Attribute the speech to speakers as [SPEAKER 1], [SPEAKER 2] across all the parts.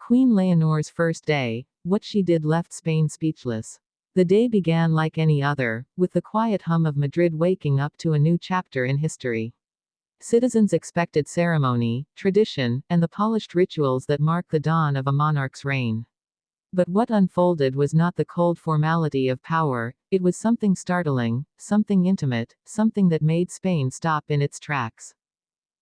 [SPEAKER 1] Queen Leonor's first day, what she did left Spain speechless. The day began like any other, with the quiet hum of Madrid waking up to a new chapter in history. Citizens expected ceremony, tradition, and the polished rituals that mark the dawn of a monarch's reign. But what unfolded was not the cold formality of power, it was something startling, something intimate, something that made Spain stop in its tracks.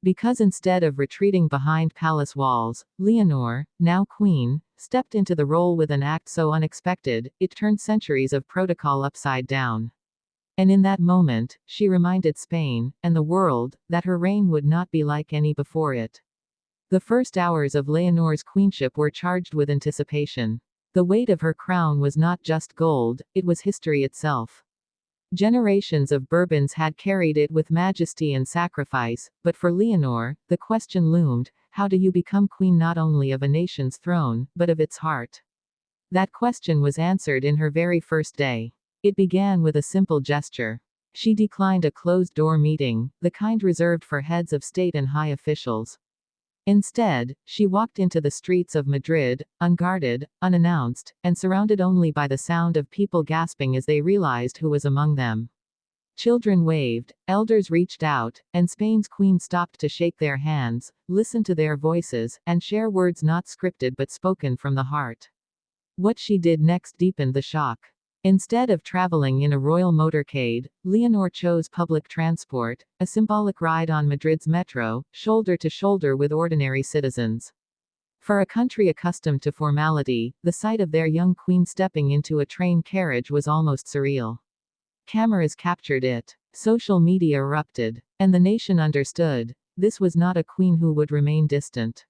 [SPEAKER 1] Because instead of retreating behind palace walls, Leonor, now queen, stepped into the role with an act so unexpected, it turned centuries of protocol upside down. And in that moment, she reminded Spain, and the world, that her reign would not be like any before it. The first hours of Leonor's queenship were charged with anticipation. The weight of her crown was not just gold, it was history itself. Generations of Bourbons had carried it with majesty and sacrifice, but for Leonor, the question loomed, how do you become queen not only of a nation's throne, but of its heart? That question was answered in her very first day. It began with a simple gesture. She declined a closed-door meeting, the kind reserved for heads of state and high officials. Instead, she walked into the streets of Madrid, unguarded, unannounced, and surrounded only by the sound of people gasping as they realized who was among them. Children waved, elders reached out, and Spain's queen stopped to shake their hands, listen to their voices, and share words not scripted but spoken from the heart. What she did next deepened the shock. Instead of traveling in a royal motorcade, Leonor chose public transport, a symbolic ride on Madrid's metro, shoulder to shoulder with ordinary citizens. For a country accustomed to formality, the sight of their young queen stepping into a train carriage was almost surreal. Cameras captured it. Social media erupted. And the nation understood. This was not a queen who would remain distant.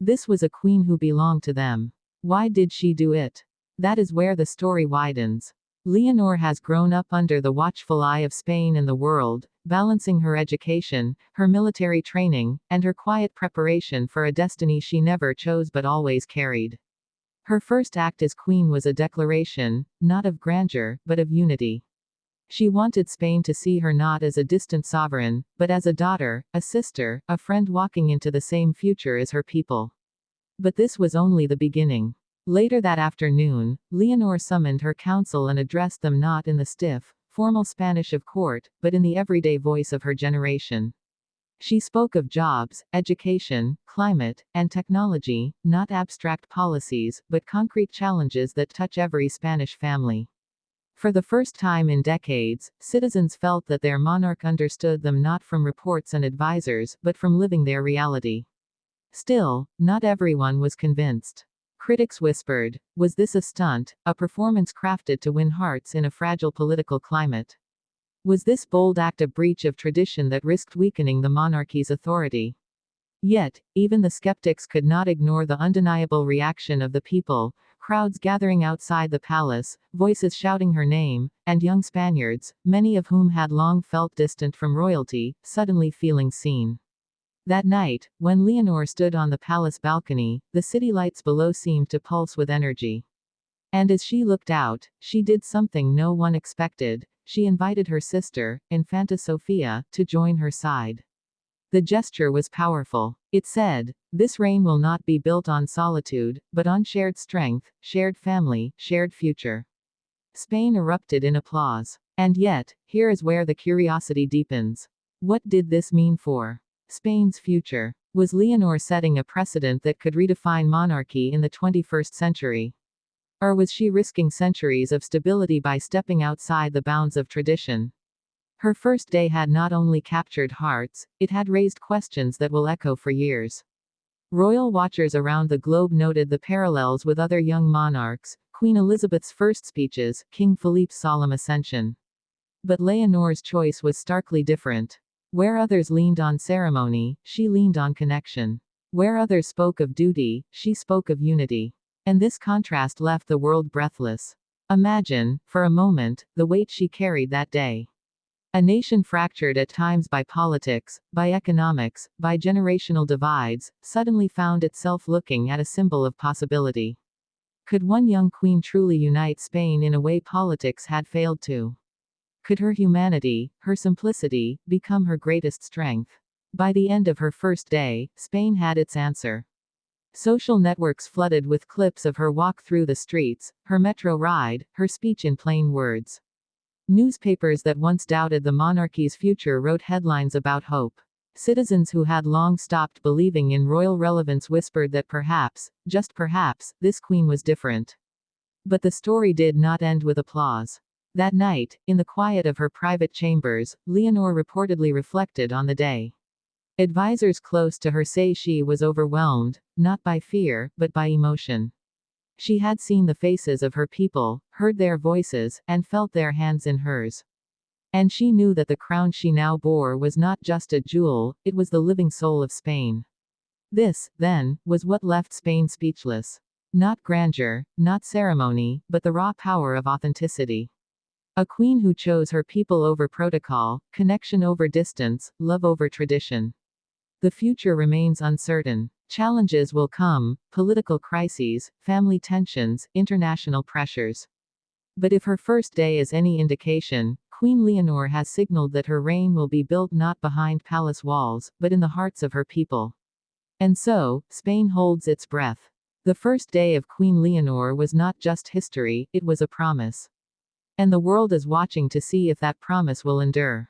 [SPEAKER 1] This was a queen who belonged to them. Why did she do it? That is where the story widens. Leonor has grown up under the watchful eye of Spain and the world, balancing her education, her military training, and her quiet preparation for a destiny she never chose but always carried. Her first act as queen was a declaration, not of grandeur, but of unity. She wanted Spain to see her not as a distant sovereign, but as a daughter, a sister, a friend walking into the same future as her people. But this was only the beginning. Later that afternoon, Leonor summoned her council and addressed them not in the stiff, formal Spanish of court, but in the everyday voice of her generation. She spoke of jobs, education, climate, and technology, not abstract policies, but concrete challenges that touch every Spanish family. For the first time in decades, citizens felt that their monarch understood them not from reports and advisors, but from living their reality. Still, not everyone was convinced. Critics whispered, was this a stunt, a performance crafted to win hearts in a fragile political climate? Was this bold act a breach of tradition that risked weakening the monarchy's authority? Yet, even the skeptics could not ignore the undeniable reaction of the people, crowds gathering outside the palace, voices shouting her name, and young Spaniards, many of whom had long felt distant from royalty, suddenly feeling seen. That night, when Leonor stood on the palace balcony, the city lights below seemed to pulse with energy. And as she looked out, she did something no one expected. She invited her sister, Infanta Sofia, to join her side. The gesture was powerful. It said, "This reign will not be built on solitude, but on shared strength, shared family, shared future." Spain erupted in applause. And yet, here is where the curiosity deepens. What did this mean for Spain's future? Was Leonor setting a precedent that could redefine monarchy in the 21st century? Or was she risking centuries of stability by stepping outside the bounds of tradition? Her first day had not only captured hearts, it had raised questions that will echo for years. Royal watchers around the globe noted the parallels with other young monarchs, Queen Elizabeth's first speeches, King Philippe's solemn ascension. But Leonor's choice was starkly different. Where others leaned on ceremony, she leaned on connection. Where others spoke of duty, she spoke of unity. And this contrast left the world breathless. Imagine, for a moment, the weight she carried that day. A nation fractured at times by politics, by economics, by generational divides, suddenly found itself looking at a symbol of possibility. Could one young queen truly unite Spain in a way politics had failed to? Could her humanity, her simplicity, become her greatest strength? By the end of her first day, Spain had its answer. Social networks flooded with clips of her walk through the streets, her metro ride, her speech in plain words. Newspapers that once doubted the monarchy's future wrote headlines about hope. Citizens who had long stopped believing in royal relevance whispered that perhaps, just perhaps, this queen was different. But the story did not end with applause. That night, in the quiet of her private chambers, Leonor reportedly reflected on the day. Advisors close to her say she was overwhelmed, not by fear, but by emotion. She had seen the faces of her people, heard their voices, and felt their hands in hers. And she knew that the crown she now bore was not just a jewel, it was the living soul of Spain. This, then, was what left Spain speechless. Not grandeur, not ceremony, but the raw power of authenticity. A queen who chose her people over protocol, connection over distance, love over tradition. The future remains uncertain. Challenges will come, political crises, family tensions, international pressures. But if her first day is any indication, Queen Leonor has signaled that her reign will be built not behind palace walls, but in the hearts of her people. And so, Spain holds its breath. The first day of Queen Leonor was not just history, it was a promise. And the world is watching to see if that promise will endure.